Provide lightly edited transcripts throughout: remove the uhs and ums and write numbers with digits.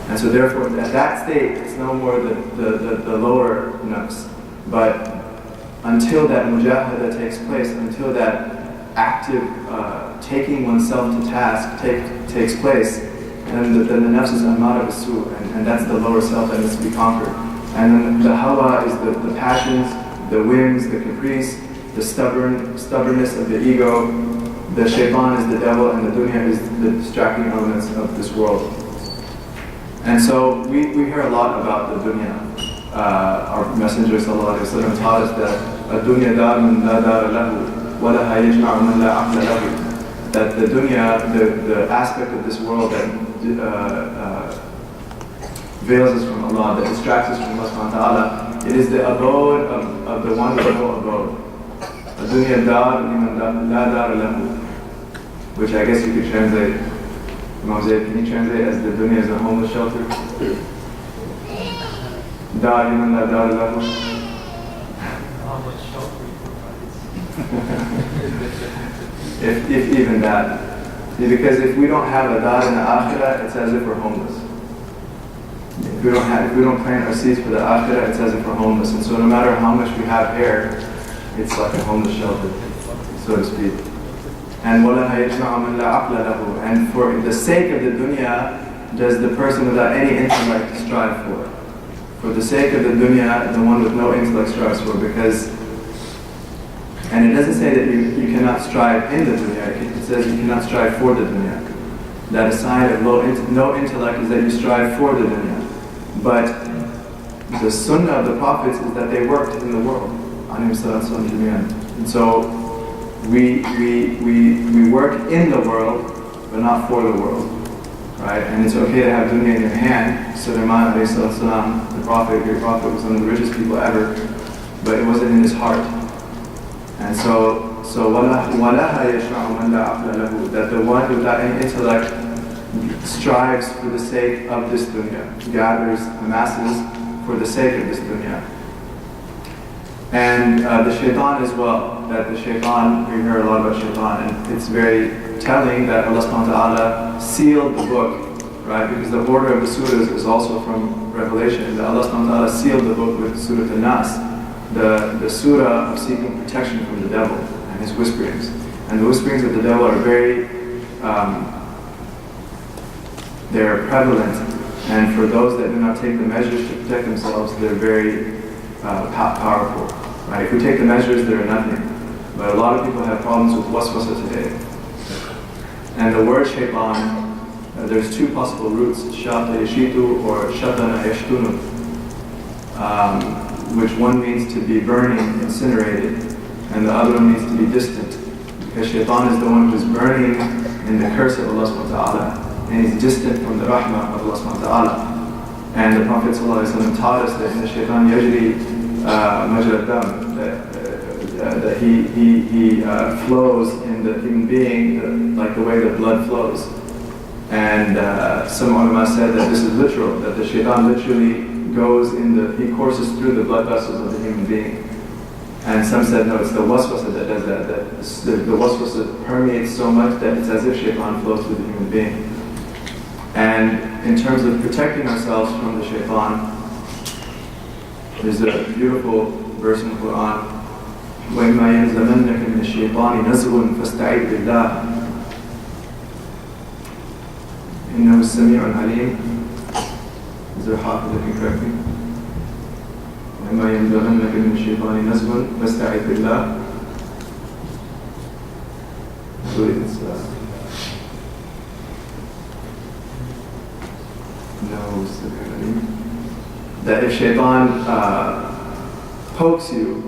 And so therefore, at that state, it's no more the lower nafs. But until that mujahada takes place, until that active taking oneself to task takes place, and then the nafs is amara bisu, and that's the lower self that needs to be conquered. And then the hawa is the passions, the whims, the caprice, the stubbornness of the ego. The shaitan is the devil, and the dunya is the distracting elements of this world. And so we hear a lot about the dunya. Our Messenger sallallahu alaihi wasallam taught us that ad-dunya darun la dara lahu wa laha yajma'u man la aqla lahu. That the dunya, the aspect of this world that veils us from Allah, that distracts us from Allah subhanahu wa ta'ala, it is the abode of the one with no abode. Ad-dunya darun la dara lahu, which I guess you could translate. Imam Zaid, can you translate as the dunya as a homeless shelter? Da'iman la dar lahu. How much shelter If even that. Because if we don't have a dar in the akhirah, it's as if we're homeless. If we don't plant our seeds for the akhirah, it's as if we're homeless. And so no matter how much we have here, it's like a homeless shelter, so to speak. And and for the sake of the dunya, does the person without any intellect strive for? For the sake of the dunya, the one with no intellect strives for, because, and it doesn't say that you cannot strive in the dunya, it says you cannot strive for the dunya. That a sign of no intellect is that you strive for the dunya. But the sunnah of the prophets is that they worked in the world. And so we work in the world, but not for the world, right? And it's okay to have dunya in your hand. Sulaiman alayhi salam, the prophet, great prophet, was one of the richest people ever, but it wasn't in his heart. And so وَلَهَا يَشْمَعُ مَنْ لَا عَقْلَ لَهُ, that the one without any intellect strives for the sake of this dunya, gathers, amasses for the sake of this dunya. And the shaitan as well, that the shaitan, we hear a lot about shaitan, and it's very telling that Allah subhanahu wa ta'ala sealed the book, right? Because the order of the surahs is also from Revelation, that Allah subhanahu wa ta'ala sealed the book with Surah An-Nas, the surah of seeking protection from the devil and his whisperings. And the whisperings of the devil are very, they're prevalent, and for those that do not take the measures to protect themselves, they're very powerful. Right? If we take the measures, they're nothing. But a lot of people have problems with waswasa today. And the word shaitan, there's two possible roots, shata yashitu or shatana yashtunu, which one means to be burning, incinerated, and the other one means to be distant. Because shaitan is the one who's burning in the curse of Allah subhanahu wa ta'ala, and he's distant from the rahmah of Allah subhanahu wa ta'ala. And the Prophet ﷺ taught us that in the shaitan yajri majra dam, that he flows in the human being like the way that blood flows. And some ulama said that this is literal, that the shaitan literally goes he courses through the blood vessels of the human being. And some said no, it's the waswasa that does that the waswasa permeates so much that it's as if shaitan flows through the human being. And in terms of protecting ourselves from the shaitan, there's a beautiful verse in the Quran, وَإِمَّا يَنْزَغَنَّكَ مِنَ الشَّيْطَانِ نَزْغٌ فَاسْتَعِذْ بِاللَّهِ إِنَّهُ السَّمِيعُ الْعَلِيمُ. Is there a hafiz that can correct me? وَإِمَّا يَنْزَغَنَّكَ مِنَ الشَّيْطَانِ نَزْغٌ فَاسْتَعِذْ بِاللَّهِ. I believe it's that if shaitan pokes you,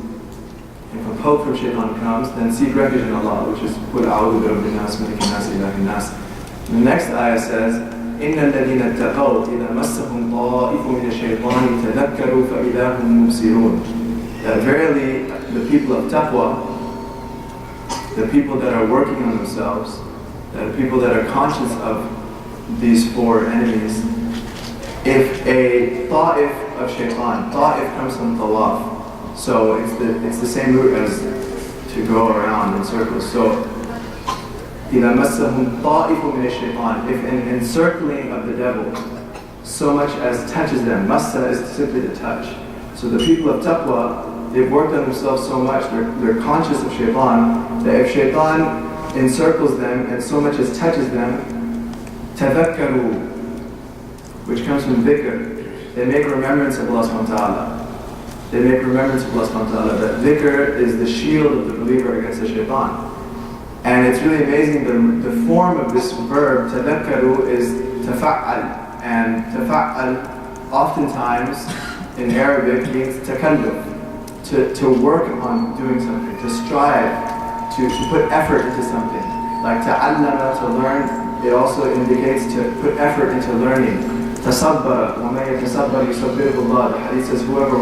if a poke from shaitan comes, then seek refuge in Allah, which is قُلْ أَعُوذُ بِرَبِّ النَّاسِ مَلِكِ النَّاسِ إِلَٰهِ النَّاسِ. The next ayah says, إِنَّ الَّذِينَ اتَّقَوْا إِذَا مَسَّهُمْ طَائِفٌ مِنَ الشَّيْطَانِ تَذَكَّرُوا فَإِذَا هُمْ مُبْصِرُونَ. That verily the people of Taqwa, the people that are working on themselves, that are people that are conscious of these four enemies, if a ta'if of shaitan, ta'if comes from tawaf, so it's the same root as to go around in circles. So إِذَا مَسَّهُمْ طَائِفٌ مِنَ الشَّيْطَانِ, if an encircling of the devil, so much as touches them. Massa is simply to touch. So the people of Taqwa, they've worked on themselves so much, they're conscious of shaitan, that if shaitan encircles them and so much as touches them, tadhakkaru, which comes from dhikr, they make remembrance of Allah subhanahu wa ta'ala. They make remembrance of Allah subhanahu wa ta'ala. That dhikr is the shield of the believer against the shaitan. And it's really amazing, the form of this verb, tadhakkaru, is tafa'al. And tafa'al oftentimes in Arabic means takalluf, to work on doing something, to strive, to put effort into something. Like ta'allama, to learn, it also indicates to put effort into learning. Tasabbara, وَمَن يَتَصَبَّرْ يُصَبِّرْهُ اللَّهُ. The hadith says whoever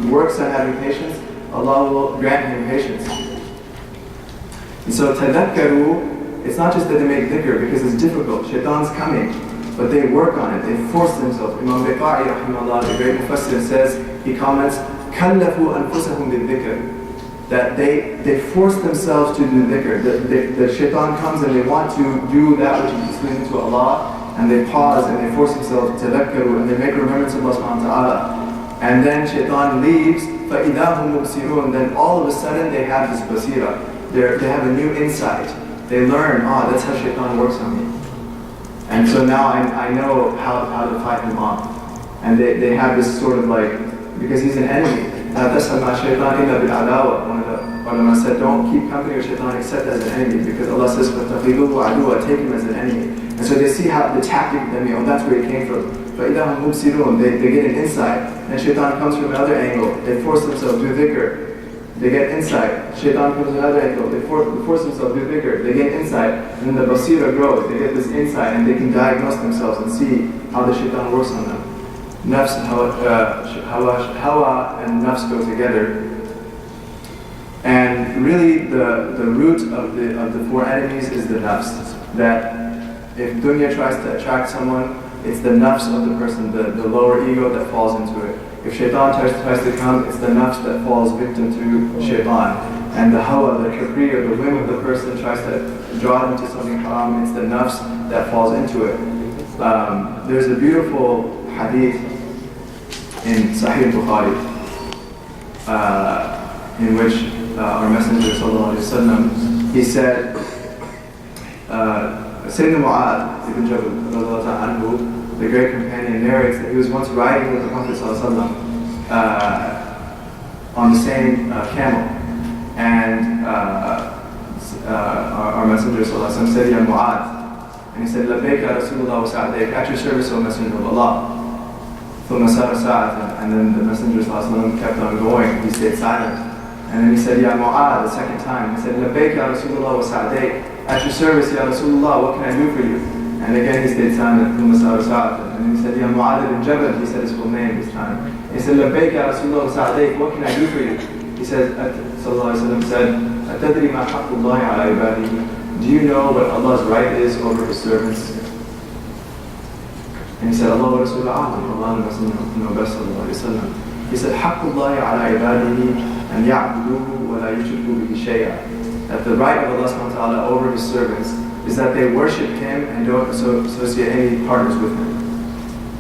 works on having patience, Allah will grant him patience. And so tadhakkaru, it's not just that they make dhikr because it's difficult, shaitan's coming, but they work on it, they force themselves. Imam Biqa'i rahimahullah, the great mufassir, says, he comments, كَلَّفُوا أَنفُسَهُم بِالذِّكْرِ, that they force themselves to do dhikr. The shaitan comes and they want to do that which is displeasing to Allah, and they pause and they force themselves to tadhakkaru, and they make remembrance of Allah subhanahu wa ta'ala. And then shaitan leaves, فَإِذَا هُمْ مُبْصِرُونَ, then all of a sudden they have this basira. They have a new insight. They learn, that's how shaitan works on me. And so now I know how to fight him off. And they have this sort of like, because he's an enemy. One of the ulama said, don't keep company with shaitan except as an enemy, because Allah says, take him as an enemy. And so they see how the tactic of them, that's where it came from. But they get an insight. And shaitan comes from another angle. They force themselves to do dhikr. They get insight. Shaitan comes from another angle. They force themselves to do dhikr. They get insight. And then the basira grows. They get this insight and they can diagnose themselves and see how the shaitan works on them. Nafs, hawa and nafs go together. And really the root of the four enemies is the nafs. That if dunya tries to attract someone, it's the nafs of the person, the lower ego that falls into it. If shaitan tries to come, it's the nafs that falls victim to shaitan. And the hawa, the capri, or the whim of the person tries to draw them to something haram, it's the nafs that falls into it. There's a beautiful hadith in Sahih Bukhari, in which our Messenger sallallahu alaihi wasallam, he said, Sayyidina Mu'adh ibn Jabal radhiyallahu anhu, the great companion, narrates that he was once riding with the Prophet ﷺ, on the same camel, and our Messenger ﷺ said, Ya Mu'adh, and he said, Labbaika Rasulullah wa sa'adayk, at your service, O Messenger of Allah. ثم سار ساعة, and then the Messenger ﷺ kept on going, he stayed silent. And then he said, Ya Mu'adh, the second time, he said, Labbaika Rasulullah wa sa'adayk, at your service, Ya Rasulullah, what can I do for you? And again he stayed silent, ثم سار ساعة, and then he said, Ya Mu'adh ibn Jabal, he said his full name this time. He said, Labbaika Ya Rasulullah wa sa'adayk, what can I do for you? He said, sallallahu alayhi wa sallam said, Atadri ma haqqullahi ala ibadihi, do you know what Allah's right is over His servants? And he said, Allah wa Rasulullah a'lam, Allah and Messenger know best, sallallahu alayhi wa sallam. He said, Haqqullahi ala ibadihi, an ya'buduhu wa la yushriku bihi shay'a. That the right of Allah subhanahu wa ta'ala over His servants is that they worship Him and don't associate any partners with Him.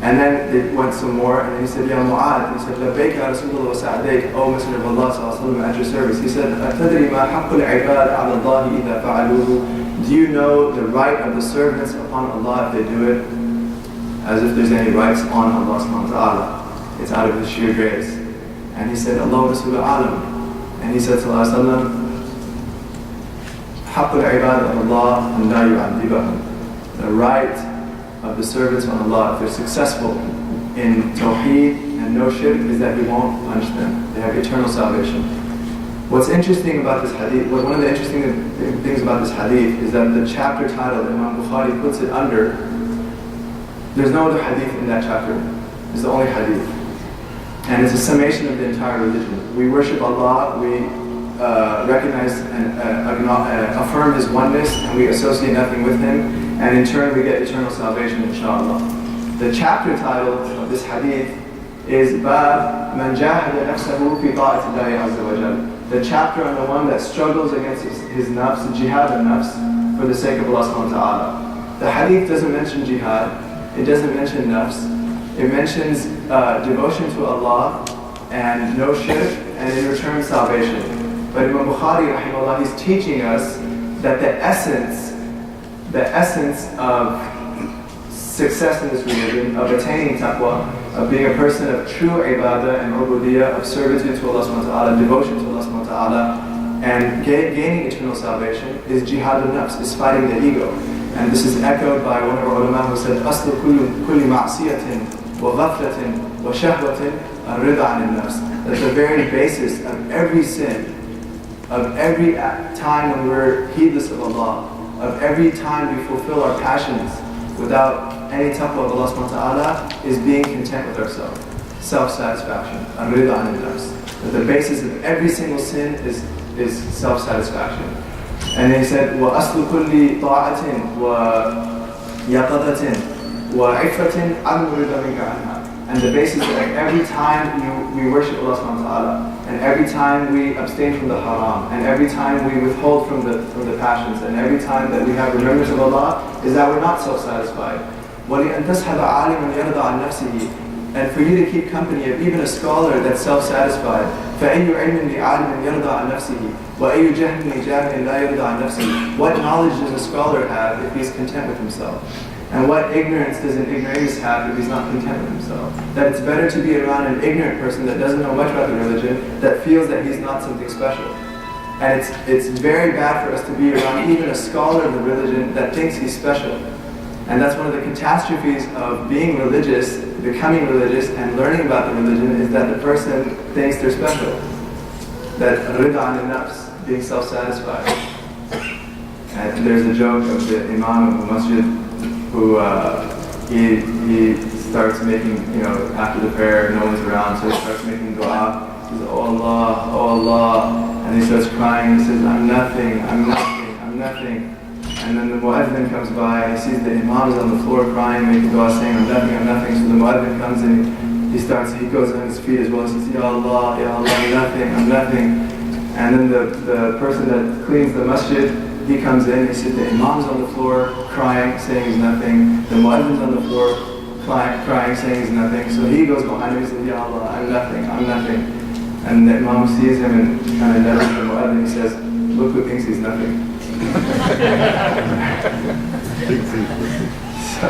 And then they went some more, and then he said, Ya Mu'adh, he said, Labbaika Ya Rasulullah wa sa'adayk, O Messenger of Allah sallallahu alayhi wa sallam, at your service. He said, Atadri ma haqqul ibad ala Allahi idha fa'aluhu. Do you know the right of the servants upon Allah if they do it? As if there's any rights on Allah subhanahu wa ta'ala. It's out of His sheer grace. And he said, Allah wa Rasulullah alam. And he said, sallallahu alayhi wa sallam, Haqqul ibad ala Allah and la yu'adibahum. The right of the servants on Allah, if they're successful in tawheed and no shirk, is that He won't punish them. They have eternal salvation. What's interesting about this hadith, one of the interesting things about this hadith is that the chapter title, Imam Bukhari puts it under, there's no other hadith in that chapter. It's the only hadith. And it's a summation of the entire religion. We worship Allah, we recognize and affirm His oneness, and we associate nothing with Him, and in turn we get eternal salvation, inshallah. The chapter title of this hadith is Bab Man Jahada Nafsahu Fi Ta'atillahi Azza wa Jal. The chapter on the one that struggles against his nafs, jihad al-nafs, for the sake of Allah subhanahu wa ta'ala. The hadith doesn't mention jihad, it doesn't mention nafs, it mentions devotion to Allah and no shirk, and in return salvation. But Imam Bukhari, rahimahullah, he's teaching us that the essence of success in this religion, of attaining taqwa, of being a person of true ibadah and ubudiyyah, of servitude to Allah subhanahu wa ta'ala, devotion to Allah subhanahu wa ta'ala, and gaining eternal salvation, is jihad al-nafs, is fighting the ego. And this is echoed by one of our ulama who said, أَصْلُ كُلِّ مَعْصِيَةٍ وَغَفْلَةٍ وَشَهْوَةٍ الرِّضَى عَنِ النَّفْسِ. That the very basis of every sin, of every time when we're heedless of Allah, of every time we fulfill our passions without any taqwa of Allah subhanahu wa ta'ala, is being content with ourselves. Self-satisfaction. الرِّضَى عَنِ النَّفْسِ. That the basis of every single sin is self-satisfaction. And he said, وَأَصْلُ كُلِّ طَاعَةٍ وَيَقَظَةٍ وَعِفَّةٍ عَدْمُ رِضَى مِنْكَ عَنْهَا. And the basis is like every time we worship Allah subhanahu wa ta'ala, and every time we abstain from the haram, and every time we withhold from the passions, and every time that we have remembrance of Allah, is that we're not self-satisfied. وَلِأَنْ تَصْحَبَ عَالِمًا يَرْضَى عَنْ نَفْسِهِ. And for you to keep company of even a scholar that's self-satisfied, فَأَيُّ عِلْمٍ لِعَالِمٍ يَرْضَى عَنْ نَفْسِهِ وَأَيُّ جَهْلٍ لِجَاهِلٍ لَا يَرْضَى عَنْ نَفْسِهِ. What knowledge does a scholar have if he's content with himself? And what ignorance does an ignoramus have if he's not content with himself? That it's better to be around an ignorant person that doesn't know much about the religion, that feels that he's not something special. And it's very bad for us to be around even a scholar of the religion that thinks he's special. And that's one of the catastrophes of being religious, becoming religious, and learning about the religion, is that the person thinks they're special. That rida an nafs, being self-satisfied. And there's a joke of the Imam of the Masjid who he starts making, after the prayer, no one's around, so he starts making dua. He says, oh Allah, oh Allah. And he starts crying, he says, I'm nothing, I'm nothing, I'm nothing. And then the mu'adhin comes by and he sees the Imam is on the floor crying, making dua, saying, I'm nothing, I'm nothing. So the mu'adhin comes in, he goes on his feet as well, and says, Ya Allah, I'm nothing, I'm nothing. And then the person that cleans the masjid, he comes in, he sees the Imam's on the floor crying, saying he's nothing. The mu'adhin's on the floor crying, saying he's nothing. So he goes behind him and says, Ya Allah, I'm nothing, I'm nothing. And the Imam sees him and kind of nudges the mu'adhin, he says, look who thinks he's nothing. So,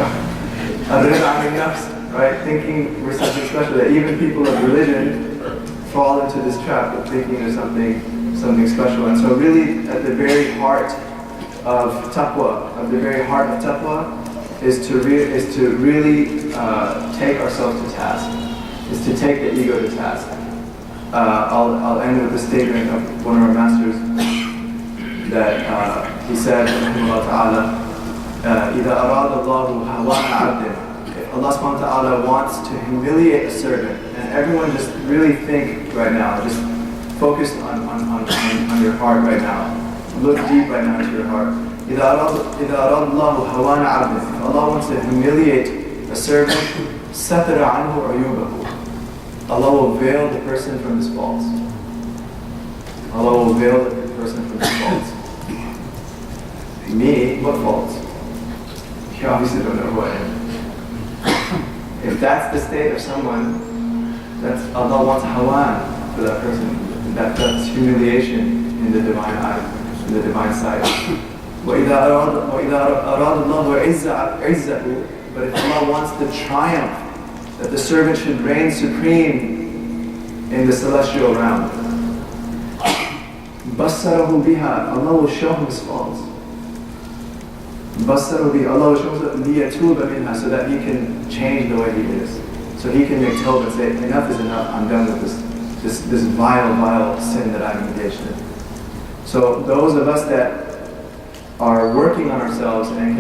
right? Thinking we're something special, that even people of religion fall into this trap of thinking there's something special. And so really at the very heart of taqwa, is to really take ourselves to task, is to take the ego to task. I'll end with a statement of one of our masters, that he said, rahimahullah ta'ala, إِذَا أَرَادَ اللَّهُ هَوَانَ عَبْدٍ. If Allah subhanahu wa ta'ala wants to humiliate a servant, and everyone just really think right now, just focus on your heart right now. Look deep right now into your heart. إِذَا أَرَادَ اللَّهُ هَوَانَ عَبْدٍ. If Allah wants to humiliate a servant, سَتَرَ عَنْهُ عُيُوبَهُ. Allah will veil the person from his faults. Allah will veil the person from his faults. Me? What faults? You obviously don't know who I am. If that's the state of someone, Allah wants hawan for that person. That's humiliation in the divine eye, in the divine sight. وَإِذَا أَرَادَ اللَّهُ عِزَّهُ. But if Allah wants the triumph, that the servant should reign supreme in the celestial realm, بَصَّرَهُ بِهَا. Allah will show him his faults. Allah will show him لِيَتُوبَ مِنْهَا, so that he can change the way he is. So he can make tawbah and say, enough is enough, I'm done with this vile sin that I'm engaged in. So those of us that are working on ourselves and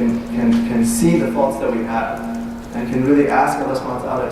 can see the faults that we have, and can really ask Allah subhanahu wa ta'ala